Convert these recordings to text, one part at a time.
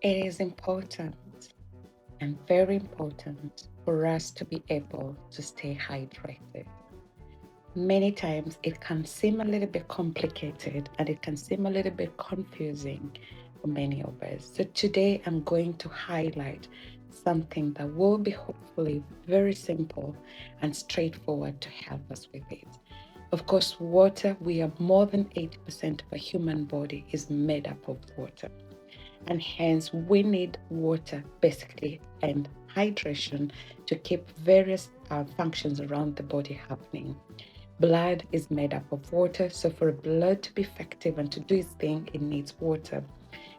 It is important and very important for us to be able to stay hydrated. Many times it can seem a little bit complicated and it can seem a little bit confusing for many of us. So today I'm going to highlight something that will be hopefully very simple and straightforward to help us with it. Of course, water, we are more than 80% of a human body is made up of water. And hence we need water basically and hydration to keep various functions around the body happening. Blood is made up of water, so for blood to be effective and to do its thing, it needs water.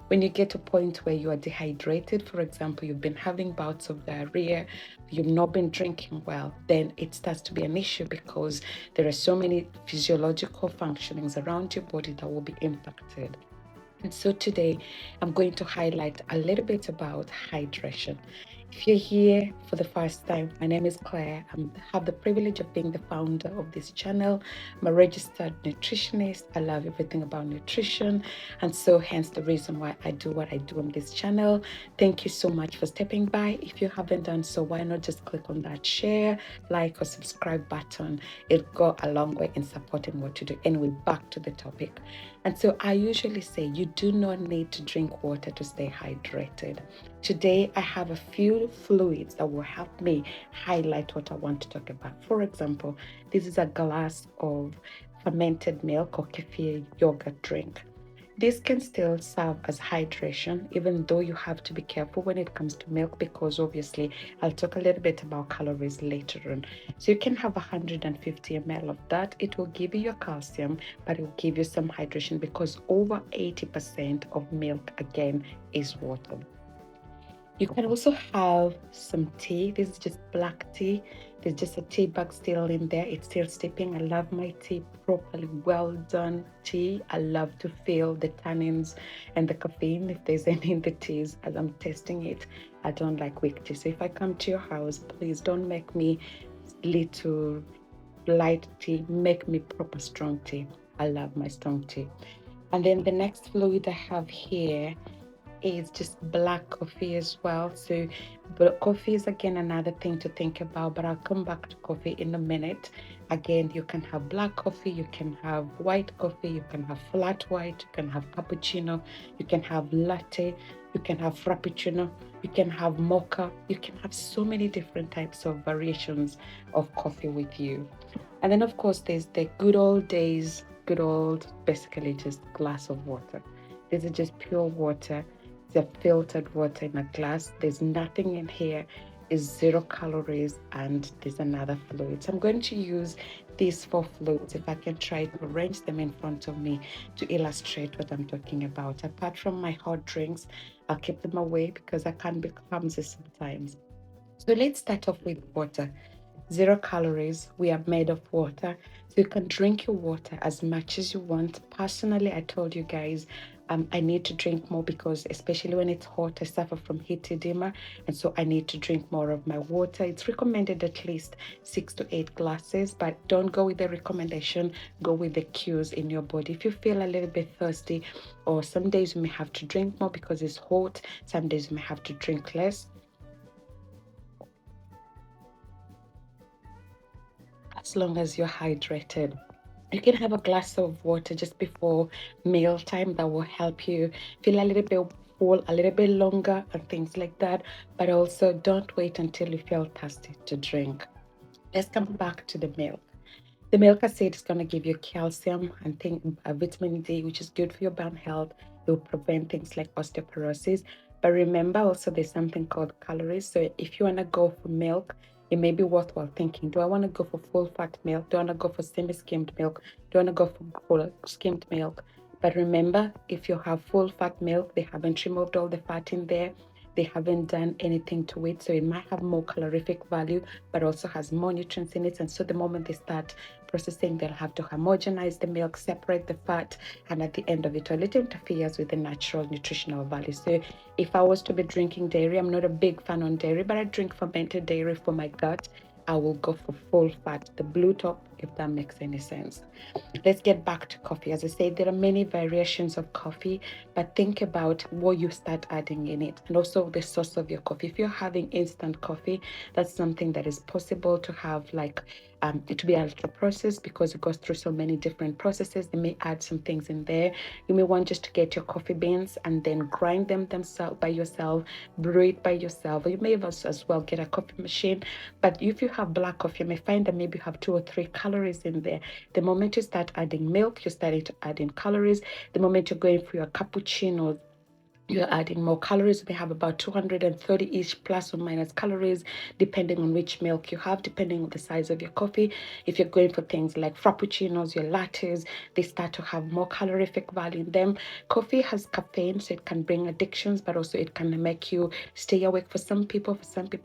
When you get to a point where you are dehydrated, for example, you've been having bouts of diarrhea, you've not been drinking well, then it starts to be an issue because there are so many physiological functionings around your body that will be impacted. And so today I'm going to highlight a little bit about hydration. If you're here for the first time, my name is Claire. I have the privilege of being the founder of this channel. I'm a registered nutritionist. I love everything about nutrition. And so hence the reason why I do what I do on this channel. Thank you so much for stepping by. If you haven't done so, why not just click on that share, like or subscribe button. It'll go a long way in supporting what you do. Anyway, back to the topic. And so I usually say you do not need to drink water to stay hydrated. Today, I have a few fluids that will help me highlight what I want to talk about. For example, this is a glass of fermented milk or kefir yogurt drink. This can still serve as hydration, even though you have to be careful when it comes to milk, because obviously I'll talk a little bit about calories later on. So you can have 150 ml of that. It will give you your calcium, but it will give you some hydration because over 80% of milk, again, is water. You can also have some tea. This is just black tea. There's just a tea bag still in there. It's still steeping. I love my tea, properly well done tea. I love to feel the tannins and the caffeine if there's any in the teas as I'm tasting it. I don't like weak tea. So if I come to your house, please don't make me little light tea. Make me proper strong tea. I love my strong tea. And then the next fluid I have here is just black coffee as well. So, but coffee is again another thing to think about, but I'll come back to coffee in a minute. Again, you can have black coffee, you can have white coffee, you can have flat white, you can have cappuccino, you can have latte, you can have frappuccino, you can have mocha, you can have so many different types of variations of coffee with you. And then, of course, there's the good old days, good old, basically just glass of water. This is just pure water. It's a filtered water in a glass. There's nothing in here. It's 0 calories, and there's another fluid. So I'm going to use these 4 fluids, if I can try to arrange them in front of me to illustrate what I'm talking about. Apart from my hot drinks, I'll keep them away because I can be clumsy sometimes. So let's start off with water. 0 calories. We are made of water. So you can drink your water as much as you want. Personally, I told you guys, I need to drink more because, especially when it's hot, I suffer from heat edema. And so I need to drink more of my water. It's recommended at least 6 to 8 glasses, but don't go with the recommendation, go with the cues in your body. If you feel a little bit thirsty, or some days you may have to drink more because it's hot, some days you may have to drink less. As long as you're hydrated. You can have a glass of water just before meal time that will help you feel a little bit full, a little bit longer, and things like that. But also, don't wait until you feel thirsty to drink. Let's come back to the milk. The milk acid is going to give you calcium and vitamin D, which is good for your bone health. It will prevent things like osteoporosis. But remember also there's something called calories. So if you want to go for milk, it may be worthwhile thinking, do I want to go for full fat milk? Do I want to go for semi-skimmed milk? Do I want to go for full skimmed milk? But remember, if you have full fat milk, they haven't removed all the fat in there. They haven't done anything to it. So it might have more calorific value, but also has more nutrients in it. And so the moment they start processing, they'll have to homogenize the milk, separate the fat, and at the end of it, it interferes with the natural nutritional value. So if I was to be drinking dairy, I'm not a big fan on dairy, but I drink fermented dairy for my gut. I will go for full fat, the blue top if that makes any sense. Let's get back to coffee. As I said, there are many variations of coffee, but think about what you start adding in it and also the source of your coffee. If you're having instant coffee, that's something that is possible to have, like it to be ultra processed because it goes through so many different processes. They may add some things in there. You may want just to get your coffee beans and then grind them themselves by yourself, brew it by yourself. Or you may as well get a coffee machine. But if you have black coffee, you may find that maybe you have 2 or 3 calories in there. The moment you start adding milk, you're starting to add in calories. The moment you're going for your cappuccino, you're adding more calories. They have about 230 each plus or minus calories, depending on which milk you have, depending on the size of your coffee. If you're going for things like frappuccinos, your lattes, they start to have more calorific value in them. Coffee has caffeine, so it can bring addictions, but also it can make you stay awake. For some people,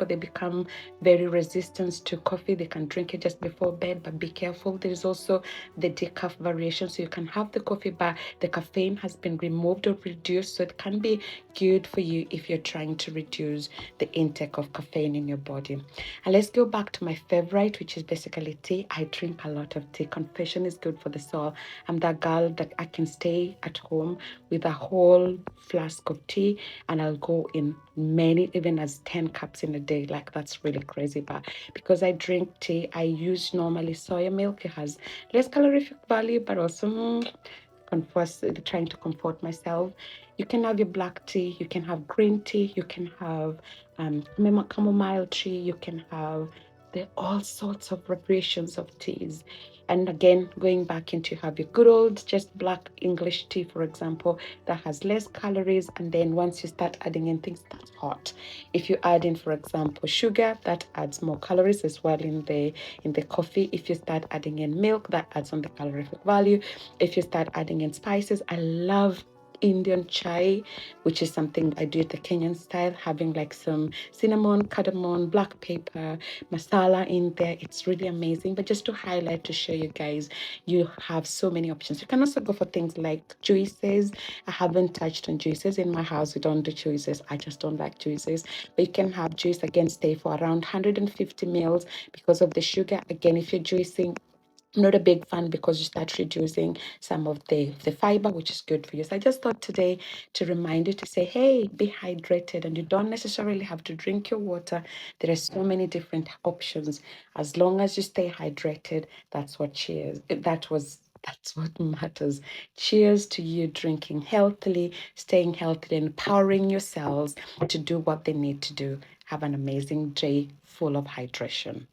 they become very resistant to coffee. They can drink it just before bed, but be careful. There's also the decaf variation, so you can have the coffee, but the caffeine has been removed or reduced, so it can be good for you if you're trying to reduce the intake of caffeine in your body. And let's go back to my favorite, which is basically tea. I drink a lot of tea. Confession is good for the soul. I'm that girl that I can stay at home with a whole flask of tea and I'll go in many, even as 10 cups in a day. Like, that's really crazy. But because I drink tea, I use normally soya milk. It has less calorific value, but also trying to comfort myself. You can have your black tea, you can have green tea, you can have chamomile tea, you can have all sorts of preparations of teas. And again, going back into have your good old just black English tea, for example, that has less calories. And then once you start adding in things that's hot, if you add in, for example, sugar, that adds more calories as well in the coffee. If you start adding in milk, that adds on the calorific value. If you start adding in spices, I love Indian chai, which is something I do it the Kenyan style, having like some cinnamon, cardamom, black pepper, masala in there. It's really amazing. But just to highlight, to show you guys, you have so many options. You can also go for things like juices. I haven't touched on juices in my house. We don't do juices. I just don't like juices. But you can have juice, again, stay for around 150 mils because of the sugar. Again, if you're juicing, I'm not a big fan because you start reducing some of the fiber, which is good for you. So I just thought today to remind you to say, hey, be hydrated, and you don't necessarily have to drink your water. There are so many different options. As long as you stay hydrated, that's what cheers. That's what matters. Cheers to you drinking healthily, staying healthy, and empowering your cells to do what they need to do. Have an amazing day full of hydration.